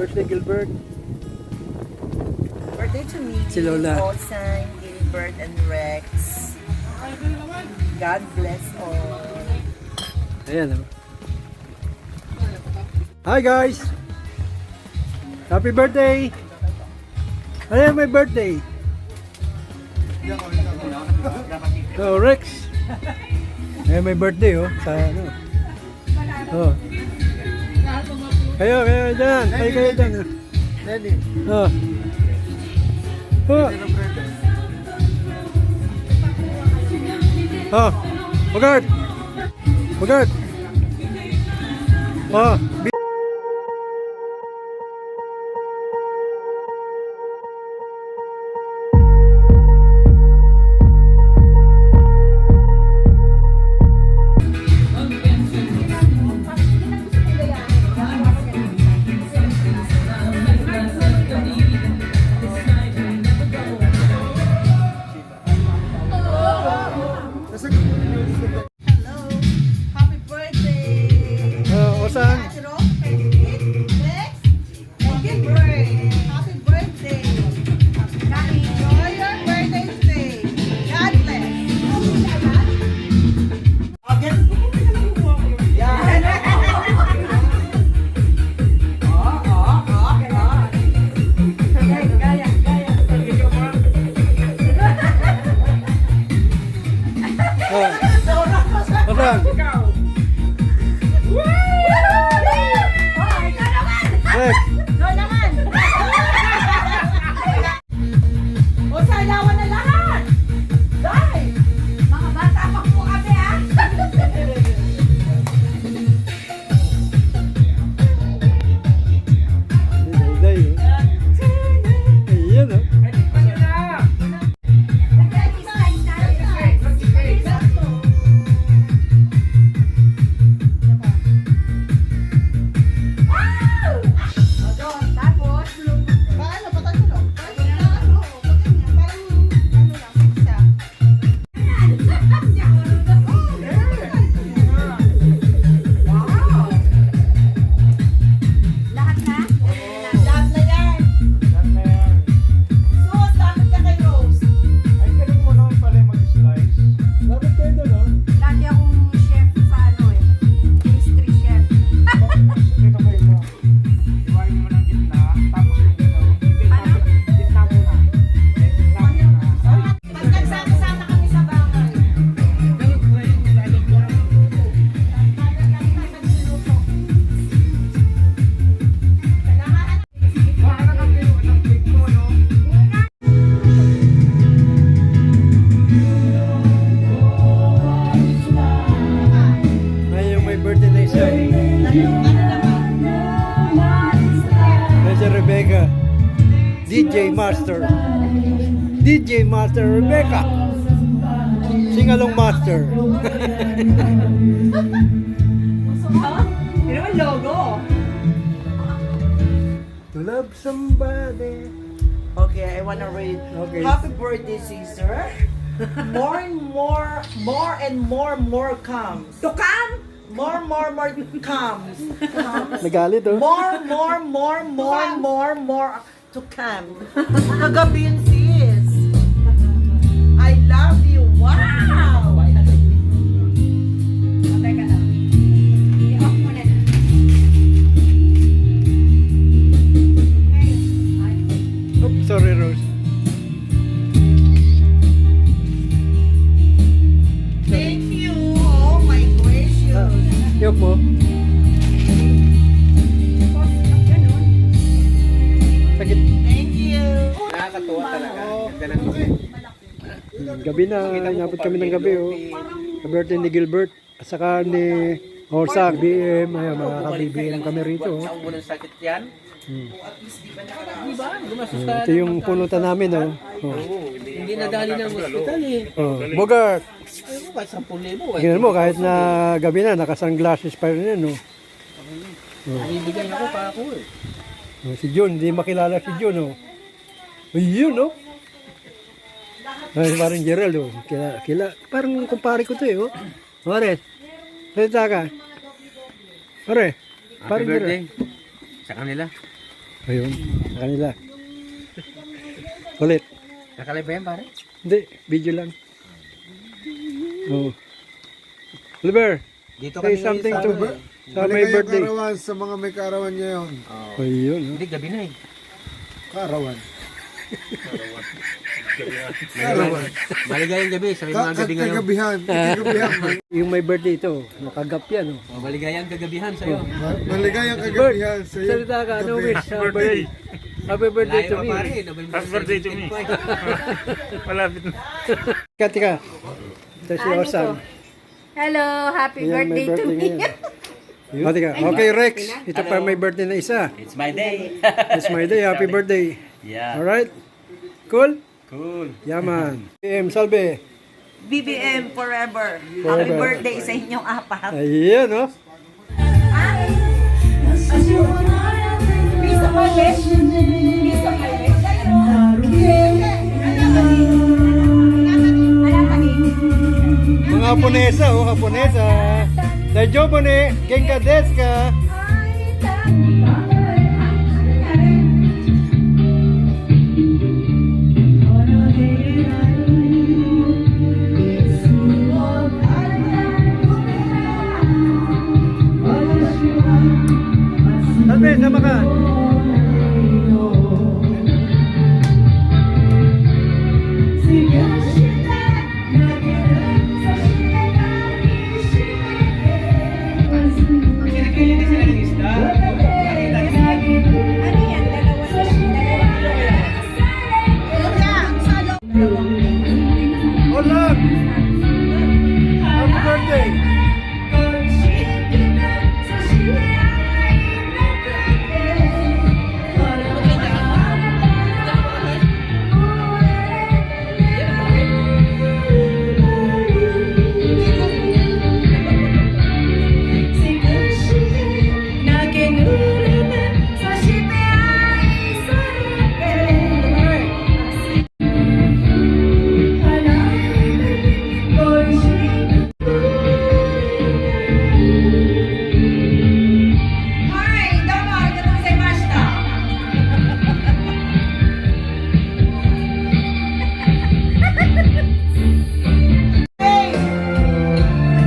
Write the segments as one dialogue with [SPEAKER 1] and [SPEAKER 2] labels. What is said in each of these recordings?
[SPEAKER 1] birthday, Gilbert.
[SPEAKER 2] Birthday to me.
[SPEAKER 1] Si Lola.
[SPEAKER 2] Osan, Gilbert, and Rex. God bless all.
[SPEAKER 1] Ayan oh. Hi guys! Happy birthday! Ayan, my birthday! Oh, Rex! Ayan, my birthday oh. Sa ano. Oh. Kayo dyan! Kayo dyan!
[SPEAKER 3] Daddy.
[SPEAKER 1] Oh. Oh. Oh. Bogart! Bogart! Oh.
[SPEAKER 2] Hello. Happy birthday.
[SPEAKER 1] Osan!
[SPEAKER 2] Rex and Gilbert. Happy birthday. Enjoy your birthday today. God bless.
[SPEAKER 1] Osan! Rex!
[SPEAKER 2] O, salawan na lahat! Dahil! Mga bata pa po kami, ha?
[SPEAKER 1] Ayan oh.
[SPEAKER 2] Paano? Patagulog? Parang ano lang, pizza. Wow! Lahat na? Lahat na yan! Sus, dapat ka kay Rose.
[SPEAKER 3] Ay, galing mo naman pala mag-slice.
[SPEAKER 1] Lapit kayo doon oh.
[SPEAKER 4] Lagi akong chef sa ano eh. Pastry chef.
[SPEAKER 3] Ito kayo mo. Iwain mo ng gitna, tapos yung gitna. Gitna mo na. Gitna mo na.
[SPEAKER 2] Pag nagsama-sama kami sa bahay.
[SPEAKER 3] Parang ang pinuha ng cake mo, no?
[SPEAKER 1] Ngayon may birthday na isa. May si Rebecca. DJ Master. DJ Master Rebecca. Singalong Master.
[SPEAKER 2] Yun naman logo.
[SPEAKER 1] To love somebody.
[SPEAKER 2] Okay, I wanna read.
[SPEAKER 1] Okay.
[SPEAKER 2] Happy birthday, Caesar. More and more comes. To come? More comes.
[SPEAKER 1] Nagalit oh.
[SPEAKER 2] More to come. Kagabi yun, sis. I love you. Wow!
[SPEAKER 4] Teka lang. I-off mo na.
[SPEAKER 1] Oops, sorry Rose.
[SPEAKER 2] Thank you. Oh my gracious.
[SPEAKER 1] Yok mo. Sakit.
[SPEAKER 2] Thank you.
[SPEAKER 3] Nakakatuwa talaga. Ganda ng
[SPEAKER 1] Gabi na. Inabot kami ng gabi oh. Sa birthday ni Gilbert. At saka ni Orsak, BM. Ayan, mga ka-BBM kami rito oh.
[SPEAKER 3] Saan mo ng sakit yan? Diba?
[SPEAKER 1] Ito yung pulutan namin oh. Oh.
[SPEAKER 3] Hindi nadali ng hospital eh.
[SPEAKER 1] Oh. Bogart.
[SPEAKER 3] Pero kahit 10,000 eh.
[SPEAKER 1] Tingnan mo, kahit na gabi na, naka-sunglasses pa rin yan oh.
[SPEAKER 3] Bibigyan ako pa ako eh.
[SPEAKER 1] Oh, si Jun, hindi makilala si Jun oh. Ayun oh. Ay, parang Gerald oh. Parang kumpare ko to eh oh. Pare, salita ka. Pare,
[SPEAKER 3] Happy
[SPEAKER 1] parang
[SPEAKER 3] birthday.
[SPEAKER 1] Gerald.
[SPEAKER 3] Sa kanila.
[SPEAKER 1] Ayun, sa kanila. Ulit.
[SPEAKER 3] Nakalive ba yan, pare?
[SPEAKER 1] Hindi, video lang. Oh. Oliver,
[SPEAKER 3] Dito
[SPEAKER 1] say something to sa my
[SPEAKER 5] Maligayang
[SPEAKER 1] birthday.
[SPEAKER 5] karawan sa mga may karawan ngayon.
[SPEAKER 1] Ayun, oh.
[SPEAKER 3] Hindi, gabi na eh.
[SPEAKER 5] Karawan.
[SPEAKER 3] Maligayang gabi, sabi mga gabi ngayon.
[SPEAKER 5] Kagabihan. Kagabihan.
[SPEAKER 1] Yung my birthday ito, nakagap yan, oh.
[SPEAKER 3] Maligayang kagabihan sa'yo.
[SPEAKER 5] Maligayang
[SPEAKER 1] Bert,
[SPEAKER 5] kagabihan sa iyo.
[SPEAKER 1] salita ka, ano wish? Happy birthday. Happy birthday to
[SPEAKER 3] Layo
[SPEAKER 1] me.
[SPEAKER 3] pa pare, November
[SPEAKER 6] Happy birthday to me.
[SPEAKER 3] 17
[SPEAKER 6] Malapit na.
[SPEAKER 1] Tika. Ito si Osan.
[SPEAKER 4] Hello, happy
[SPEAKER 1] Yan,
[SPEAKER 4] birthday
[SPEAKER 1] may
[SPEAKER 4] to me.
[SPEAKER 1] ngayon. O, tika. Okay, Rex. Ito pa may birthday na isa.
[SPEAKER 7] It's my day.
[SPEAKER 1] It's my day. Happy birthday.
[SPEAKER 7] Yeah.
[SPEAKER 1] Alright? Cool?
[SPEAKER 7] Cool.
[SPEAKER 1] Yaman. Salve.
[SPEAKER 2] BBM forever. Happy
[SPEAKER 1] Forever.
[SPEAKER 2] birthday sa inyong apat.
[SPEAKER 1] Ayan, oh.
[SPEAKER 2] Piece of my wish. Piece of my wish.
[SPEAKER 1] Mga Japonesa, oh, Japonesa. Dajobone, genka desu ka? Salve, sama ka. Hola! Happy birthday!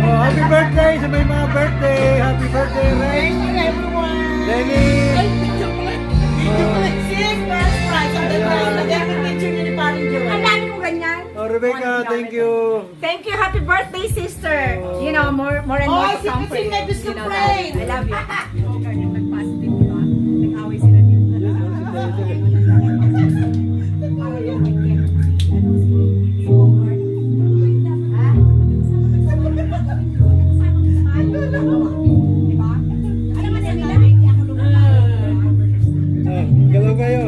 [SPEAKER 1] Oh, happy birthday sa may mga birthday! Happy birthday, Ray! Lenny!
[SPEAKER 4] Ang dami mo ganyan.
[SPEAKER 1] Oh, Rebecca, thank you!
[SPEAKER 4] Thank you, happy birthday, sister. You know, more and more
[SPEAKER 2] Oh,
[SPEAKER 4] to come for you.
[SPEAKER 2] sing
[SPEAKER 4] You know
[SPEAKER 2] pray.
[SPEAKER 4] that. I love you. Nag-positive, di ba? Nag-away sila dito.
[SPEAKER 1] Ah, galaw kayo!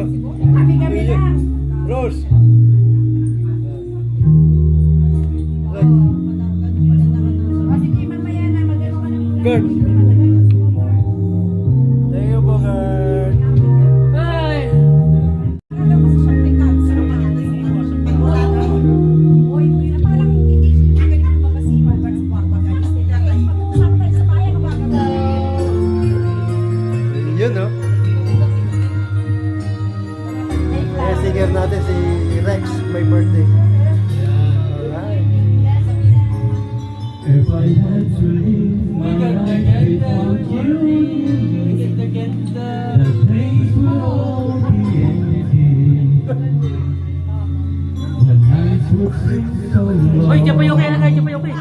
[SPEAKER 4] Happy gabi lang.
[SPEAKER 1] Rose!
[SPEAKER 4] O sige, mamaya na. Magano ka ng
[SPEAKER 1] Gert! Thank you po, Gert! Bye! Yun, no? Kaya singer natin si Rex, may birthday. Alright.
[SPEAKER 3] Hoy, Japayoke na kayo, Japayoke.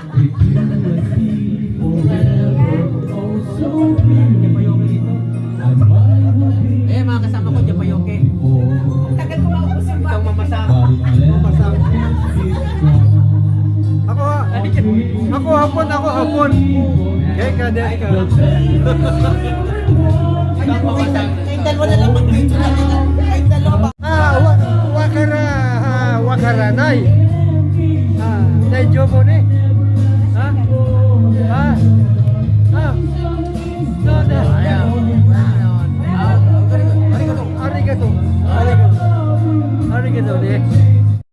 [SPEAKER 3] Japayoke dito. Eh, mga kasama ko, Japayoke.
[SPEAKER 2] Tagal ko maubos yung
[SPEAKER 3] Itong mamasama.
[SPEAKER 1] Ako hapon, ako hapon. Kaya kada ka.
[SPEAKER 2] Kayong dalawa na lang mag-video natin. Kayong dalawa.
[SPEAKER 1] Wakaranay. Dai jobo ne. Ha? Ha? Ha? No, no. Arigato. Arigato ne.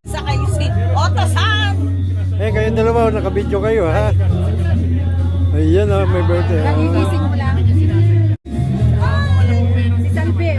[SPEAKER 2] Sa kayo si Otosan.
[SPEAKER 1] Eh, kayong dalawa, nakabidyo kayo, ha? Ayan, may birthday.
[SPEAKER 4] Nagigising mo lang. Si Salve,